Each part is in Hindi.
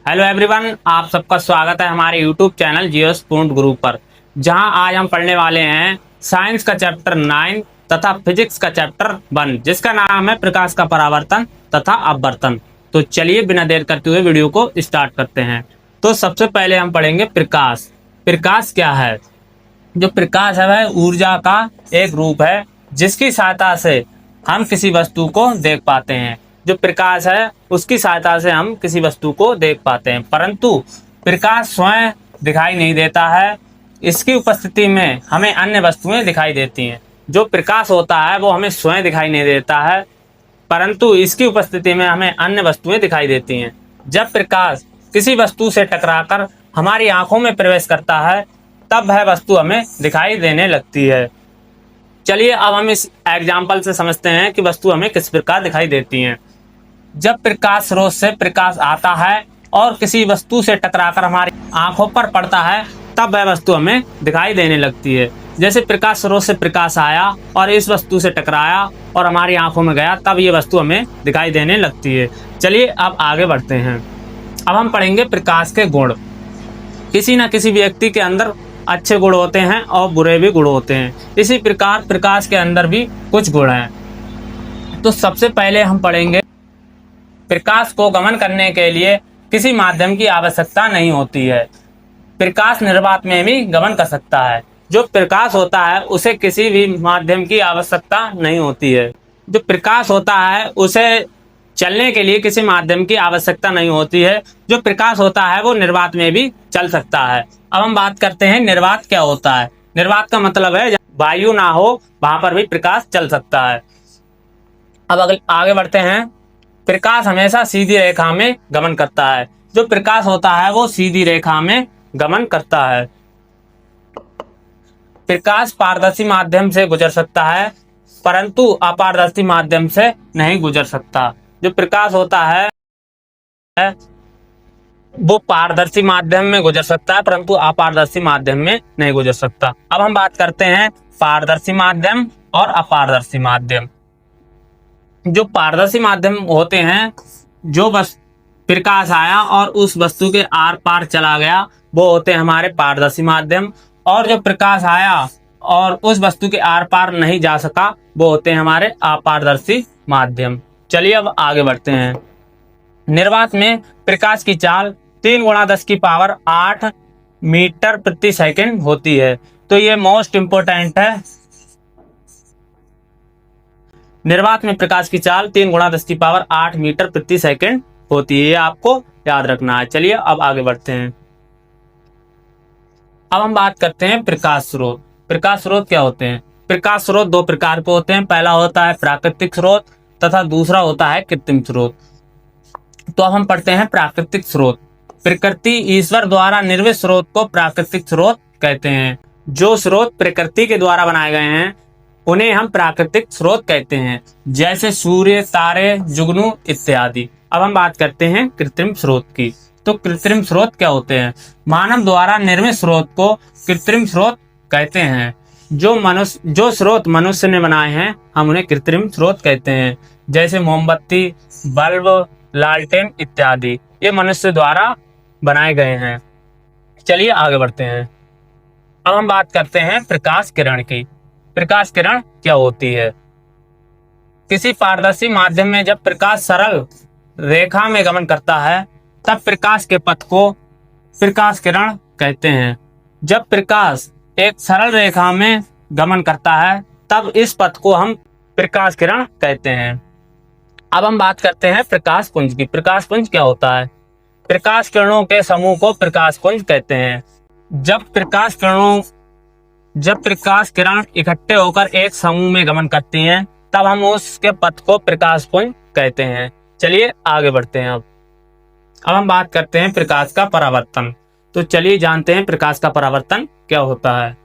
हेलो एवरीवन, आप सबका स्वागत है हमारे यूट्यूब चैनल जियो स्पून गुरु पर। जहां आज हम पढ़ने वाले हैं साइंस का चैप्टर 9 तथा फिजिक्स का चैप्टर 1, जिसका नाम है प्रकाश का परावर्तन तथा अपवर्तन। तो चलिए बिना देर करते हुए वीडियो को स्टार्ट करते हैं। तो सबसे पहले हम पढ़ेंगे प्रकाश। प्रकाश क्या है? जो प्रकाश है वह ऊर्जा का एक रूप है जिसकी सहायता से हम किसी वस्तु को देख पाते हैं। जो प्रकाश है उसकी सहायता से हम किसी वस्तु को देख पाते हैं, परंतु प्रकाश स्वयं दिखाई नहीं देता है। इसकी उपस्थिति में हमें अन्य वस्तुएं दिखाई देती हैं। जो प्रकाश होता है वो हमें स्वयं दिखाई नहीं देता है, परंतु इसकी उपस्थिति में हमें अन्य वस्तुएं दिखाई देती हैं। जब प्रकाश किसी वस्तु से टकराकर हमारी आंखों में प्रवेश करता है तब वह वस्तु हमें दिखाई देने लगती है। चलिए अब हम इस एग्जाम्पल से समझते हैं कि वस्तु हमें किस प्रकार दिखाई देती हैं। जब प्रकाश स्रोत से प्रकाश आता है और किसी वस्तु से टकराकर हमारी आंखों पर पड़ता है तब वह वस्तु हमें दिखाई देने लगती है। जैसे प्रकाश स्रोत से प्रकाश आया और इस वस्तु से टकराया और हमारी आंखों में गया, तब ये वस्तु हमें दिखाई देने लगती है। चलिए अब आगे बढ़ते हैं। अब हम पढ़ेंगे प्रकाश के गुण। किसी न किसी व्यक्ति के अंदर अच्छे गुण होते हैं और बुरे भी गुण होते हैं। इसी प्रकार प्रकाश के अंदर भी कुछ गुण हैं। तो सबसे पहले हम पढ़ेंगे प्रकाश को गमन करने के लिए किसी माध्यम की आवश्यकता नहीं होती है। प्रकाश निर्वात में भी गमन कर सकता है। जो प्रकाश होता है उसे किसी भी माध्यम की आवश्यकता नहीं होती है। जो प्रकाश होता है उसे चलने के लिए किसी माध्यम की आवश्यकता नहीं होती है। जो प्रकाश होता है वो निर्वात में भी चल सकता है। अब हम बात करते हैं निर्वात क्या होता है। निर्वात का मतलब है वायु ना हो वहां पर भी प्रकाश चल सकता है। अब आगे बढ़ते हैं। प्रकाश हमेशा सीधी रेखा में गमन करता है। जो प्रकाश होता है वो सीधी रेखा में गमन करता है। प्रकाश पारदर्शी माध्यम से गुजर सकता है, परंतु अपारदर्शी माध्यम से नहीं गुजर सकता। जो प्रकाश होता है वो पारदर्शी माध्यम में गुजर सकता है, परंतु अपारदर्शी माध्यम में नहीं गुजर सकता। अब हम बात करते हैं पारदर्शी माध्यम और अपारदर्शी माध्यम। जो पारदर्शी माध्यम होते हैं, जो बस प्रकाश आया और उस वस्तु के आर पार चला गया, वो होते हैं हमारे पारदर्शी माध्यम। और जो प्रकाश आया और उस वस्तु के आर पार नहीं जा सका, वो होते हैं हमारे अपारदर्शी माध्यम। चलिए अब आगे बढ़ते हैं। निर्वात में प्रकाश की चाल 3 × 10⁸ मीटर प्रति सेकंड होती है। तो ये मोस्ट इंपोर्टेंट है। निर्वात में प्रकाश की चाल 3 × 10⁸ मीटर प्रति सेकंड होती है। ये आपको याद रखना है। चलिए अब आगे बढ़ते हैं। अब हम बात करते हैं प्रकाश स्रोत। प्रकाश स्रोत क्या होते हैं? प्रकाश स्रोत दो प्रकार के होते हैं। पहला होता है प्राकृतिक स्रोत तथा दूसरा होता है कृत्रिम स्रोत। तो अब हम पढ़ते हैं प्राकृतिक स्रोत। प्रकृति ईश्वर द्वारा निर्मित स्रोत को प्राकृतिक स्रोत कहते हैं। जो स्रोत प्रकृति के द्वारा बनाए गए हैं उन्हें हम प्राकृतिक स्रोत कहते हैं, जैसे सूर्य, तारे, जुगनू इत्यादि। अब हम बात करते हैं कृत्रिम स्रोत की। तो कृत्रिम स्रोत क्या होते हैं? मानव द्वारा निर्मित स्रोत को कृत्रिम स्रोत कहते हैं। जो स्रोत मनुष्य ने बनाए हैं हम उन्हें कृत्रिम स्रोत कहते हैं, जैसे मोमबत्ती, बल्ब, लालटेन इत्यादि। ये मनुष्य द्वारा बनाए गए हैं। चलिए आगे बढ़ते हैं। अब हम बात करते हैं प्रकाश किरण की। प्रकाश किरण क्या होती है? किसी पारदर्शी माध्यम में जब प्रकाश सरल रेखा में गमन करता है तब प्रकाश के पथ को प्रकाश किरण कहते हैं। जब प्रकाश एक सरल रेखा में गमन करता है तब इस पथ को हम प्रकाश किरण कहते हैं। अब हम बात करते हैं प्रकाश पुंज की। प्रकाश पुंज क्या होता है? प्रकाश किरणों के समूह को प्रकाश पुंज कहते हैं। जब प्रकाश किरण इकट्ठे होकर एक समूह में गमन करती हैं तब हम उसके पथ को प्रकाश पुंज कहते हैं। चलिए आगे बढ़ते हैं। अब हम बात करते हैं प्रकाश का परावर्तन। तो चलिए जानते हैं प्रकाश का परावर्तन क्या होता है।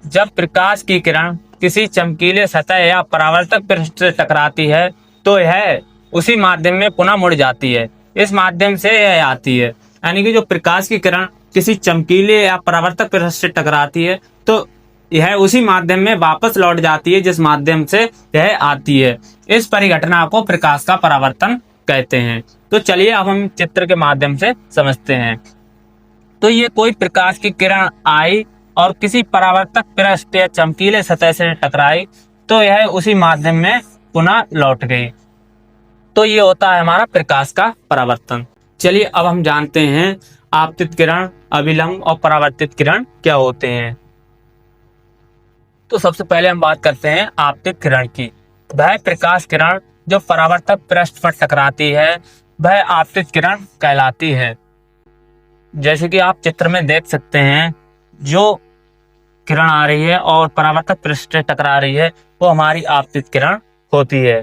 जब प्रकाश की किरण किसी चमकीले सतह या परावर्तक पृष्ठ से टकराती है तो यह उसी माध्यम में पुनः मुड़ जाती है। इस माध्यम से यह आती है, यानी कि जो प्रकाश की किरण किसी चमकीले या परावर्तक पृष्ठ से टकराती है तो यह उसी माध्यम में वापस लौट जाती है जिस माध्यम से यह आती है। इस परिघटना को प्रकाश का परावर्तन कहते हैं। तो चलिए अब हम चित्र के माध्यम से समझते हैं। तो ये कोई प्रकाश की किरण आई और किसी परावर्तक पृष्ठ या चमकीले सतह से टकराई तो यह उसी माध्यम में पुनः लौट गई। तो ये होता है हमारा प्रकाश का परावर्तन। चलिए अब हम जानते हैं आपतित किरण, अभिलंब और परावर्तित किरण क्या होते हैं। तो सबसे पहले हम बात करते हैं आपतित किरण की। वह प्रकाश किरण जो परावर्तक पृष्ठ पर टकराती है वह आपतित किरण कहलाती है। जैसे कि आप चित्र में देख सकते हैं, जो किरण आ रही है और परावर्तक पृष्ठ से टकरा रही है वो हमारी आपतित किरण होती है।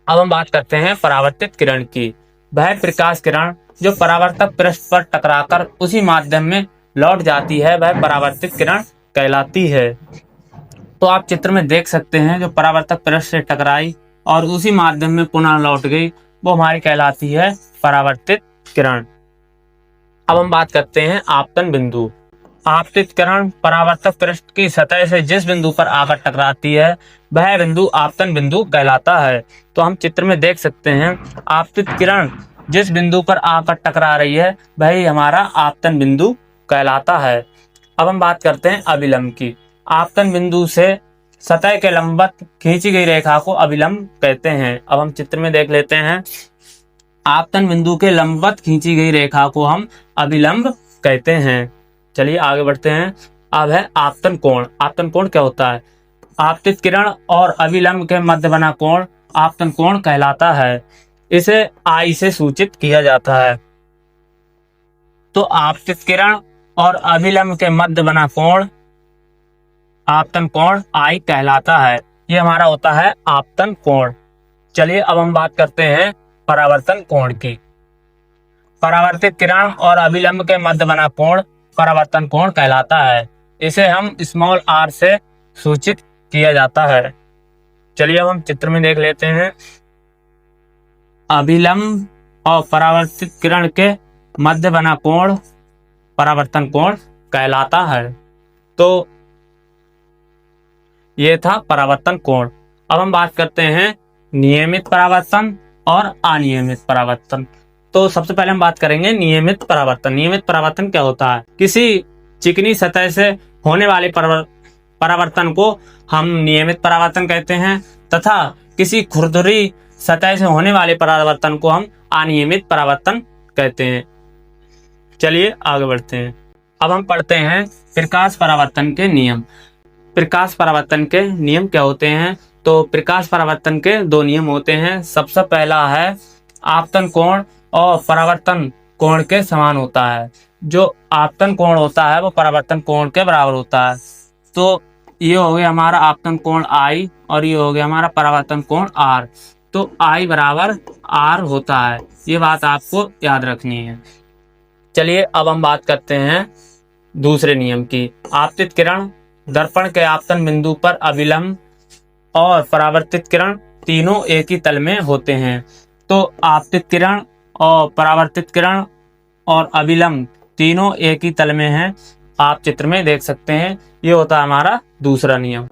अब हम बात करते हैं परावर्तित किरण की। वह प्रकाश किरण जो परावर्तक पृष्ठ पर टकराकर उसी माध्यम में लौट जाती है वह परावर्तित किरण कहलाती है। तो आप चित्र में देख सकते हैं, जो परावर्तक पृष्ठ से टकराई और उसी माध्यम में पुनः लौट गई वो हमारी कहलाती है परावर्तित किरण। अब हम बात करते हैं आपतन बिंदु। आपतित किरण परावर्तक पृष्ठ की सतह से जिस बिंदु पर आकर टकराती है वह बिंदु आपतन बिंदु कहलाता है। तो हम चित्र में देख सकते हैं, आपतित किरण जिस बिंदु पर आकर टकरा रही है वही हमारा आपतन बिंदु कहलाता है। अब हम बात करते हैं अभिलंब की। आपतन बिंदु से सतह के लंबवत खींची गई रेखा को अभिलंब कहते हैं। अब हम चित्र में देख लेते हैं, आपतन बिंदु के लंबवत खींची गई रेखा को हम अभिलंब कहते हैं। चलिए आगे बढ़ते हैं। अब है आपतन कोण। आपतन कोण क्या होता है? आपतित किरण और अभिलंब के मध्य बना कोण आपतन कोण कहलाता है। इसे आई से सूचित किया जाता है। तो आपतित किरण और अभिलंब के मध्य बना कोण आपतन कोण आई कहलाता है। ये हमारा होता है आपतन कोण। चलिए अब हम बात करते हैं परावर्तन कोण की। परावर्तित किरण और अभिलंब के मध्य बना कोण परावर्तन कोण कहलाता है। इसे हम स्मॉल r से सूचित किया जाता है। चलिए अब हम चित्र में देख लेते हैं। अभिलंब और परावर्तित किरण के मध्य बना कोण परावर्तन कोण कहलाता है। तो ये था परावर्तन कोण। अब हम बात करते हैं नियमित परावर्तन और अनियमित परावर्तन। तो सबसे पहले हम बात करेंगे नियमित परावर्तन। नियमित परावर्तन क्या होता है? किसी चिकनी सतह से होने वाले परावर्तन को हम नियमित परावर्तन कहते हैं तथा किसी खुरदुरी सतह से होने वाले परावर्तन को हम अनियमित परावर्तन कहते हैं। चलिए आगे बढ़ते हैं। अब हम पढ़ते हैं प्रकाश परावर्तन के नियम। प्रकाश परावर्तन के नियम क्या होते हैं? तो प्रकाश परावर्तन के दो नियम होते हैं। सबसे पहला है आपतन कोण और परावर्तन कोण के समान होता है। जो आपतन कोण होता है वो परावर्तन कोण के बराबर होता है। तो ये हो गया हमारा आपतन कोण I और ये हो गया हमारा परावर्तन कोण R। तो I बराबर R होता है। ये बात आपको याद रखनी है। चलिए अब हम बात करते हैं दूसरे नियम की। आपतित किरण दर्पण के आपतन बिंदु पर अभिलंब और परावर्तित किरण तीनों एक ही तल में होते हैं। तो आपतित किरण और परावर्तित किरण और अभिलंब तीनों एक ही तल में हैं। आप चित्र में देख सकते हैं। ये होता है हमारा दूसरा नियम।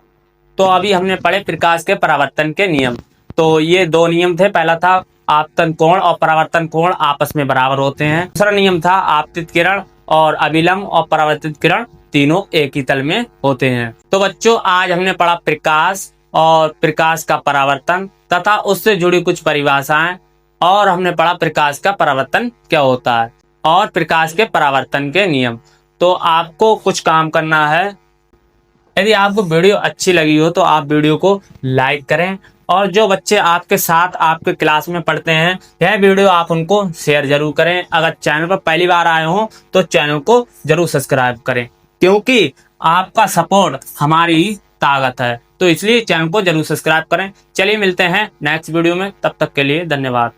तो अभी हमने पढ़े प्रकाश के परावर्तन के नियम। तो ये दो नियम थे। पहला था आपतन कोण और परावर्तन कोण आपस में बराबर होते हैं। दूसरा नियम था आपतित किरण और अभिलंब और परावर्तित किरण तीनों एक ही तल में होते हैं। तो बच्चों आज हमने पढ़ा प्रकाश और प्रकाश का परावर्तन तथा उससे जुड़ी कुछ परिभाषाएं, और हमने पढ़ा प्रकाश का परावर्तन क्या होता है और प्रकाश के परावर्तन के नियम। तो आपको कुछ काम करना है। यदि आपको वीडियो अच्छी लगी हो तो आप वीडियो को लाइक करें, और जो बच्चे आपके साथ आपके क्लास में पढ़ते हैं यह वीडियो आप उनको शेयर जरूर करें। अगर चैनल पर पहली बार आए हो तो चैनल को जरूर सब्सक्राइब करें, क्योंकि आपका सपोर्ट हमारी ताकत है। तो इसलिए चैनल को जरूर सब्सक्राइब करें। चलिए मिलते हैं नेक्स्ट वीडियो में, तब तक के लिए धन्यवाद।